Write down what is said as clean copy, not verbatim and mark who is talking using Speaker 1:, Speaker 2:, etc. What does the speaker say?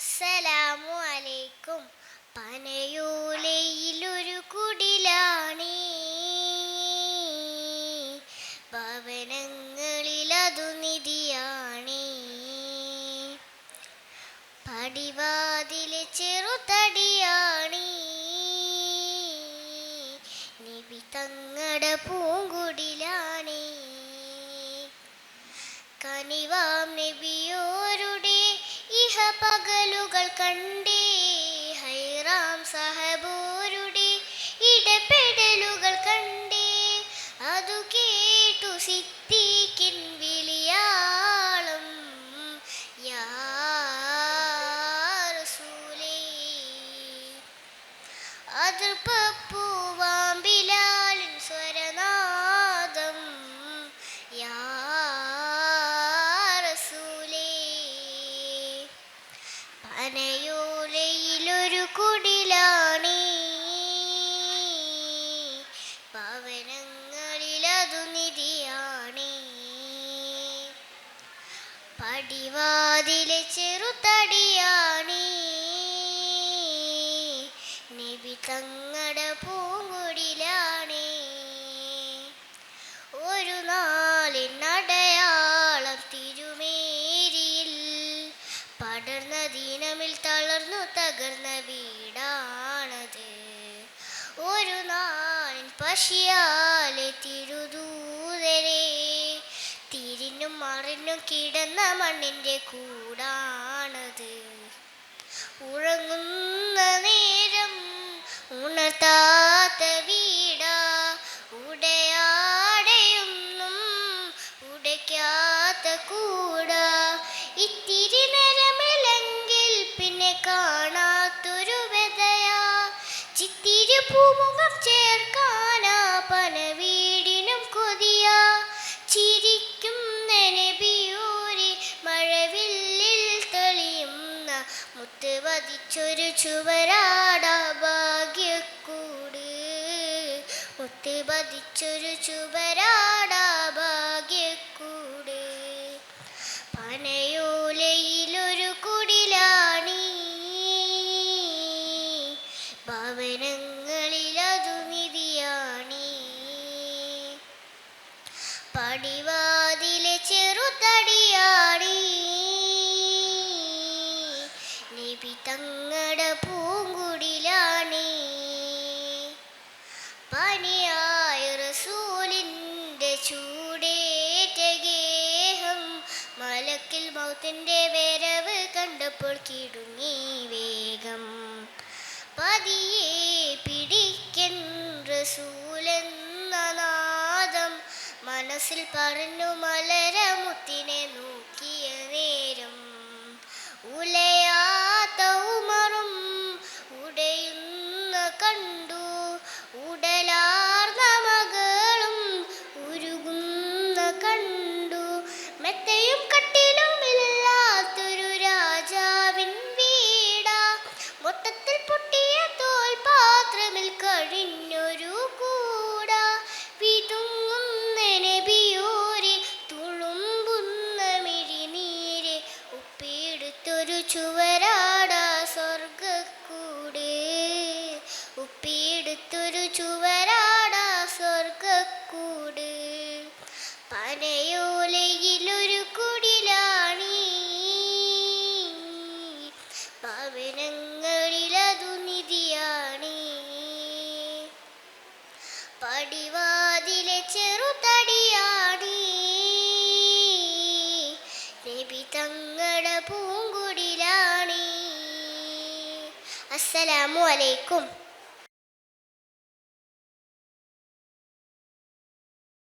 Speaker 1: അസ്സലാമു അലൈക്കും. പനയോലയിലൊരു കുടിലാണേ, ഭവനങ്ങളിലതു നിധിയാണേ. പടിവാതിലെ ചെറുതടിയാണേ, നബി തങ്ങട പൂങ്കുടിലാണേ. കനിവാം നബിയോരുടെ പകലുകൾ കണ്ടേ, ഹൈറാം സഹബോരുടെ ഇടപെടലുകൾ കണ്ടേ. അതു കേട്ടു സിദ്ദീഖിൻ വിളിയാളം, യാ റസൂലേ. അതിർപ്പൂവാം ബിലാലിൻ സ്വരനാദം, യാ പനയോലയിലൊരു കുടിലാണേ, ഭവനങ്ങളിലതു നിധിയാണേ. പടിവാതിലെ ചെറുതടിയാണേ, നബി തങ്ങട പൂങ്കുടിലാണേ. ഒരു നാളിനടയാളം തിരുമേരിയിൽ പടർന്ന ദീനമിൽ തളർന്നു തകർന്ന വീടാണത്. ഒരു നാളിൻ പശിയാലെ തിരുദൂതരെ തിരിഞ്ഞും മറിഞ്ഞും കിടന്ന മണ്ണിൻ്റെ കൂടാണത്. ഉറങ്ങുന്ന നേരം ഉണർത്താത്ത വീടാ, ഉടയാടയൊന്നും ഉടയ്ക്കാത്ത കൂടാ. ഇത്തിരി നേരമില്ലെങ്കിൽ പിന്നെ കാണാത്തൊരു വ്യതയാ, ചിത്തിരി പൂമുഖം ചേർക്കാനാ പന വീടിനും കൊതിയാ. ചിരിക്കുന്ന നബിയോരെ മഴവില്ലിൽ തെളിയുന്ന മുത്ത് പതിച്ചൊരു ചുവരാടാ ഭാഗ്യക്കൂട്, മുത്ത് പതിച്ചൊരു ചുവരാടാ ഭാഗ്യക്കൂട്. പനയോലയിലൊരു കുടിലാണേ, ഭവനങ്ങളിലതു നിധിയാണേ. പടിവാതിലെ ചെറുതടിയാണേ, നബി തങ്ങട പൂങ്കുടിലാണേ. പനിയായ റസൂലിൻ്റെ ചൂടേറ്റ ഗേഹം മലക്കിൽ മൗത്തിൻ്റെ വരവ് കണ്ടപ്പോൾ കിടുങ്ങി വേഗം. പതിയെ പിടിക്കൻ റസൂലെന്ന നാദം മനസ്സിൽ പറഞ്ഞു മലരമുത്തിനെ നോക്കിയ നേരം. ഉലയാത്ത ഉമറും ഉടയുന്ന കണ്ടു, ഉടലാർന്ന മകളും ഉരുകുന്ന കണ്ടു. മെത്തയും കട്ടിലും ഇല്ലാത്തൊരു രാജാവിൻ വീടാ, മൊത്തത്തിൽ പൊട്ടിയ തോൽപാത്രമിൽ കഴിഞ്ഞൊരു കൂടാ. വിതുങ്ങുന്ന നബിയോരെ തുളുമ്പുന്ന മിഴിനീരെ ഉപ്പിയെടുത്തൊരു ചുവരാടാ സ്വർഗക്കൂട്, ഉപ്പിയെടുത്തൊരു ചുവരാടാ സ്വർഗക്കൂട്. പനയോലയിലൊരു കുടിലാണേ, ഭവനങ്ങളിലതു നിധിയാണേ. പടിവാതിലെ ചെറുതടിയാണേ, നബി തങ്ങട പൂങ്കുടിലാണേ. അസ്സലാമു അലൈക്കും.